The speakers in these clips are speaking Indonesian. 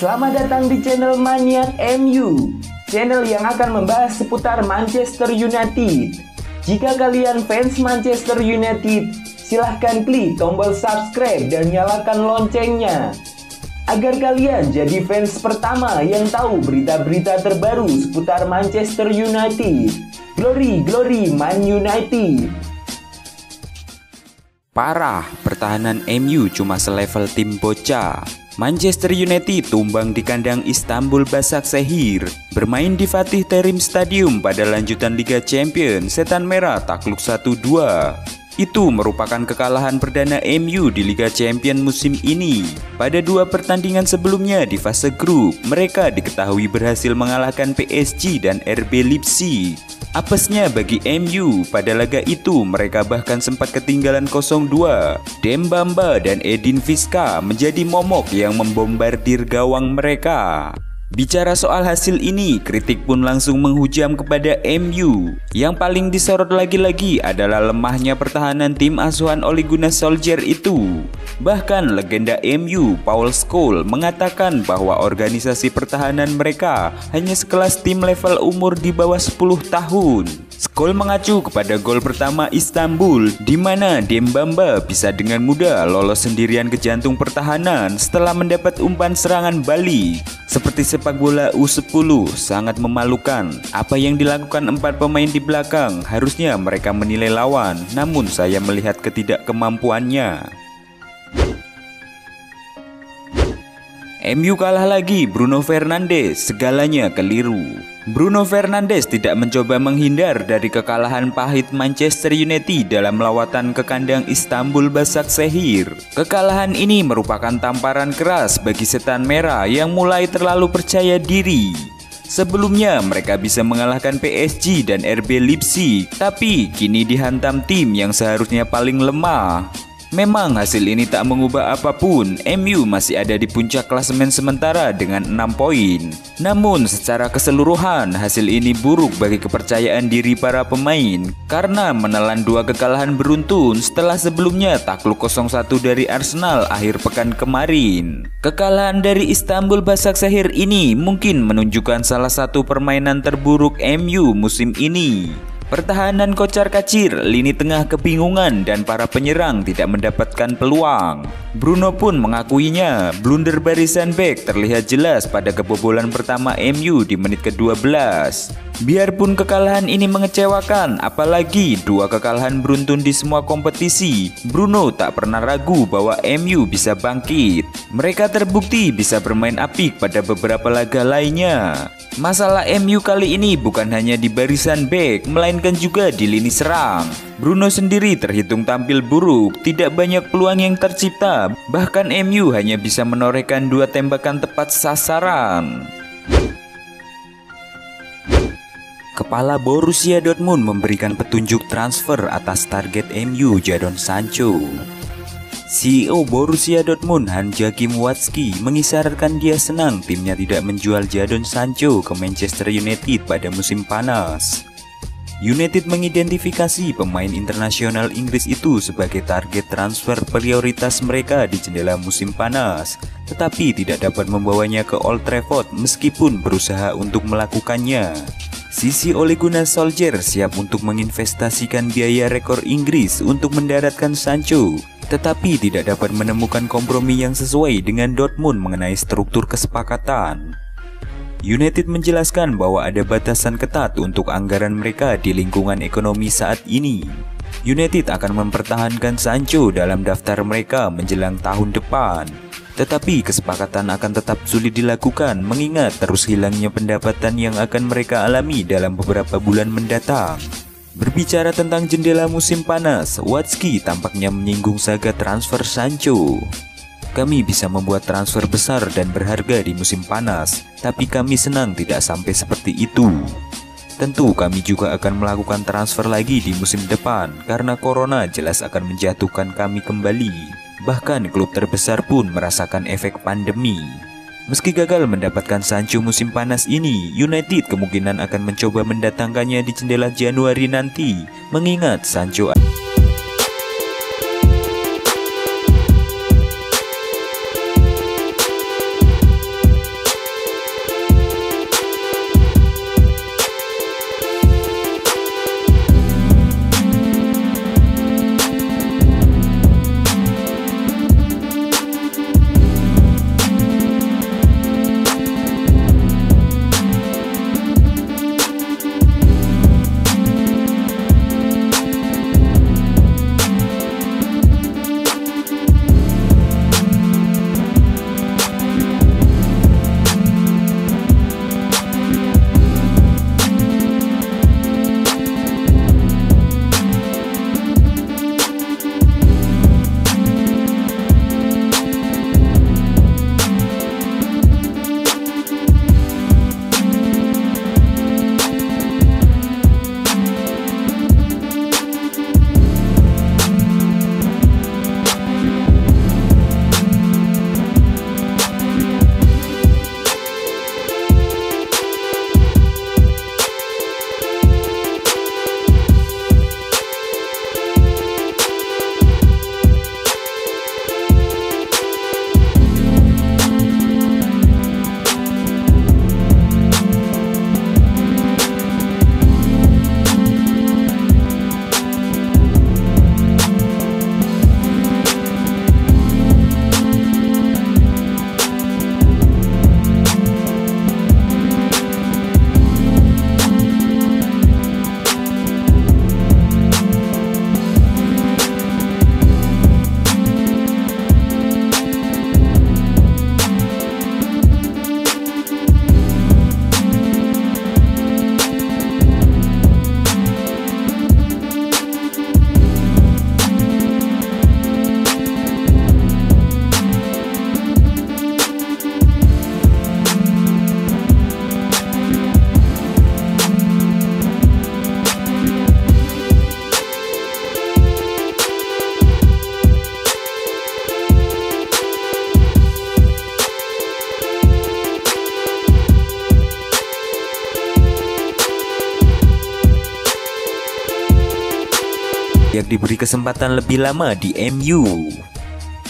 Selamat datang di channel Maniak MU, channel yang akan membahas seputar Manchester United. Jika kalian fans Manchester United, silahkan klik tombol subscribe dan nyalakan loncengnya agar kalian jadi fans pertama yang tahu berita-berita terbaru seputar Manchester United. Glory, glory Man United. Parah, pertahanan MU cuma selevel tim bocah. Manchester United tumbang di kandang Istanbul Başakşehir. Bermain di Fatih Terim Stadium pada lanjutan Liga Champions, Setan Merah takluk 1-2. Itu merupakan kekalahan perdana MU di Liga Champions musim ini. Pada dua pertandingan sebelumnya di fase grup, mereka diketahui berhasil mengalahkan PSG dan RB Leipzig. Apesnya bagi MU, pada laga itu mereka bahkan sempat ketinggalan 0-2. Dembaba dan Edin Visca menjadi momok yang membombardir gawang mereka. Bicara soal hasil ini, kritik pun langsung menghujam kepada MU. Yang paling disorot lagi-lagi adalah lemahnya pertahanan tim asuhan Ole Gunnar Solskjaer itu. Bahkan legenda MU, Paul Scholes, mengatakan bahwa organisasi pertahanan mereka hanya sekelas tim level umur di bawah 10 tahun. Scholes mengacu kepada gol pertama Istanbul, di mana Dembaba bisa dengan mudah lolos sendirian ke jantung pertahanan setelah mendapat umpan serangan balik. Seperti sepak bola U10, sangat memalukan. Apa yang dilakukan 4 pemain di belakang, harusnya mereka menilai lawan, namun saya melihat ketidakkemampuannya. MU kalah lagi, Bruno Fernandes, segalanya keliru. Bruno Fernandes tidak mencoba menghindar dari kekalahan pahit Manchester United dalam lawatan ke kandang Istanbul Başakşehir. Kekalahan ini merupakan tamparan keras bagi Setan Merah yang mulai terlalu percaya diri. Sebelumnya mereka bisa mengalahkan PSG dan RB Leipzig, tapi kini dihantam tim yang seharusnya paling lemah. Memang hasil ini tak mengubah apapun, MU masih ada di puncak klasemen sementara dengan 6 poin. Namun secara keseluruhan hasil ini buruk bagi kepercayaan diri para pemain karena menelan 2 kekalahan beruntun setelah sebelumnya takluk 0-1 dari Arsenal akhir pekan kemarin. Kekalahan dari Istanbul Başakşehir ini mungkin menunjukkan salah satu permainan terburuk MU musim ini. Pertahanan kocar-kacir, lini tengah kebingungan, dan para penyerang tidak mendapatkan peluang. Bruno pun mengakuinya, blunder barisan bek terlihat jelas pada kebobolan pertama MU di menit ke-12. Biarpun kekalahan ini mengecewakan, apalagi 2 kekalahan beruntun di semua kompetisi, Bruno tak pernah ragu bahwa MU bisa bangkit. Mereka terbukti bisa bermain apik pada beberapa laga lainnya. Masalah MU kali ini bukan hanya di barisan bek, melainkan juga di lini serang. Bruno sendiri terhitung tampil buruk, tidak banyak peluang yang tercipta, bahkan MU hanya bisa menorehkan 2 tembakan tepat sasaran. Kepala Borussia Dortmund memberikan petunjuk transfer atas target MU Jadon Sancho. CEO Borussia Dortmund Hans-Joachim Watzke mengisyaratkan dia senang timnya tidak menjual Jadon Sancho ke Manchester United pada musim panas. United mengidentifikasi pemain internasional Inggris itu sebagai target transfer prioritas mereka di jendela musim panas, tetapi tidak dapat membawanya ke Old Trafford meskipun berusaha untuk melakukannya. Sisi Ole Gunnar Solskjaer siap untuk menginvestasikan biaya rekor Inggris untuk mendaratkan Sancho, tetapi tidak dapat menemukan kompromi yang sesuai dengan Dortmund mengenai struktur kesepakatan. United menjelaskan bahwa ada batasan ketat untuk anggaran mereka di lingkungan ekonomi saat ini. United akan mempertahankan Sancho dalam daftar mereka menjelang tahun depan. Tetapi kesepakatan akan tetap sulit dilakukan mengingat terus hilangnya pendapatan yang akan mereka alami dalam beberapa bulan mendatang. Berbicara tentang jendela musim panas, Watzke tampaknya menyinggung saga transfer Sancho. Kami bisa membuat transfer besar dan berharga di musim panas, tapi kami senang tidak sampai seperti itu. Tentu kami juga akan melakukan transfer lagi di musim depan karena corona jelas akan menjatuhkan kami kembali. Bahkan klub terbesar pun merasakan efek pandemi. Meski gagal mendapatkan Sancho musim panas ini, United kemungkinan akan mencoba mendatangkannya di jendela Januari nanti, mengingat Sancho yang diberi kesempatan lebih lama di MU.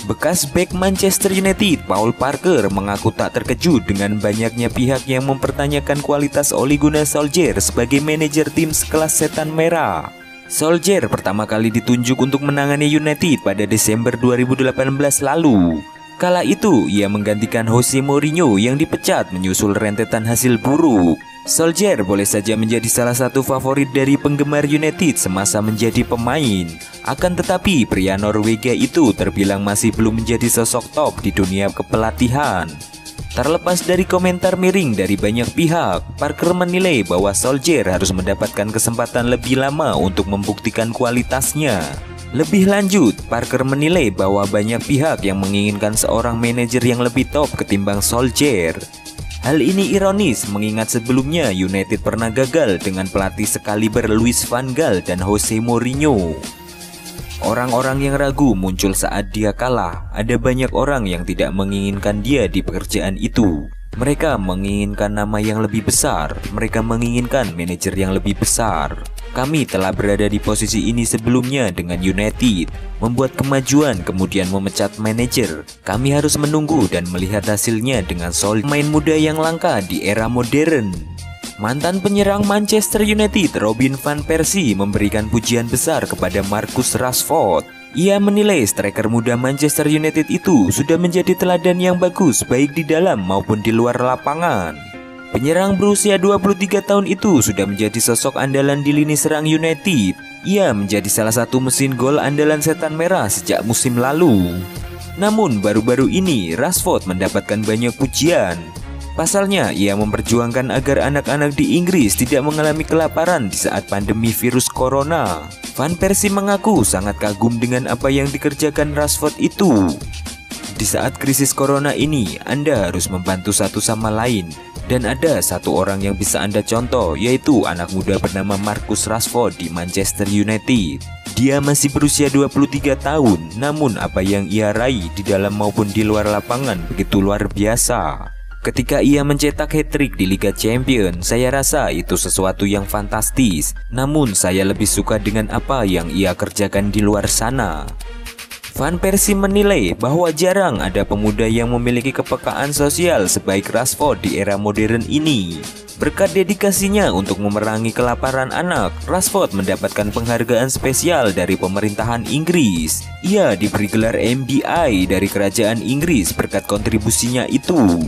Bekas bek Manchester United Paul Parker mengaku tak terkejut dengan banyaknya pihak yang mempertanyakan kualitas Ole Gunnar Solskjaer sebagai manajer tim sekelas Setan Merah. Solskjaer pertama kali ditunjuk untuk menangani United pada Desember 2018 lalu. Kala itu, ia menggantikan Jose Mourinho yang dipecat menyusul rentetan hasil buruk. Solskjaer boleh saja menjadi salah satu favorit dari penggemar United semasa menjadi pemain. Akan tetapi, pria Norwegia itu terbilang masih belum menjadi sosok top di dunia kepelatihan. Terlepas dari komentar miring dari banyak pihak, Parker menilai bahwa Solskjaer harus mendapatkan kesempatan lebih lama untuk membuktikan kualitasnya. Lebih lanjut, Parker menilai bahwa banyak pihak yang menginginkan seorang manajer yang lebih top ketimbang Solskjaer. Hal ini ironis mengingat sebelumnya United pernah gagal dengan pelatih sekaliber Louis van Gaal dan Jose Mourinho. Orang-orang yang ragu muncul saat dia kalah. Ada banyak orang yang tidak menginginkan dia di pekerjaan itu. Mereka menginginkan nama yang lebih besar. Mereka menginginkan manajer yang lebih besar. Kami telah berada di posisi ini sebelumnya dengan United, membuat kemajuan kemudian memecat manajer. Kami harus menunggu dan melihat hasilnya dengan Solskjaer, pemain muda yang langka di era modern. Mantan penyerang Manchester United Robin van Persie memberikan pujian besar kepada Marcus Rashford. Ia menilai striker muda Manchester United itu sudah menjadi teladan yang bagus baik di dalam maupun di luar lapangan. Penyerang berusia 23 tahun itu sudah menjadi sosok andalan di lini serang United. Ia menjadi salah satu mesin gol andalan Setan Merah sejak musim lalu. Namun baru-baru ini Rashford mendapatkan banyak pujian. Pasalnya, ia memperjuangkan agar anak-anak di Inggris tidak mengalami kelaparan di saat pandemi virus corona. Van Persie mengaku sangat kagum dengan apa yang dikerjakan Rashford itu. Di saat krisis corona ini, Anda harus membantu satu sama lain. Dan ada satu orang yang bisa Anda contoh, yaitu anak muda bernama Marcus Rashford di Manchester United. Dia masih berusia 23 tahun, namun apa yang ia raih di dalam maupun di luar lapangan begitu luar biasa. Ketika ia mencetak hat-trick di Liga Champions, saya rasa itu sesuatu yang fantastis. Namun saya lebih suka dengan apa yang ia kerjakan di luar sana. Van Persie menilai bahwa jarang ada pemuda yang memiliki kepekaan sosial sebaik Rashford di era modern ini. Berkat dedikasinya untuk memerangi kelaparan anak, Rashford mendapatkan penghargaan spesial dari pemerintahan Inggris. Ia diberi gelar MBI dari kerajaan Inggris berkat kontribusinya itu.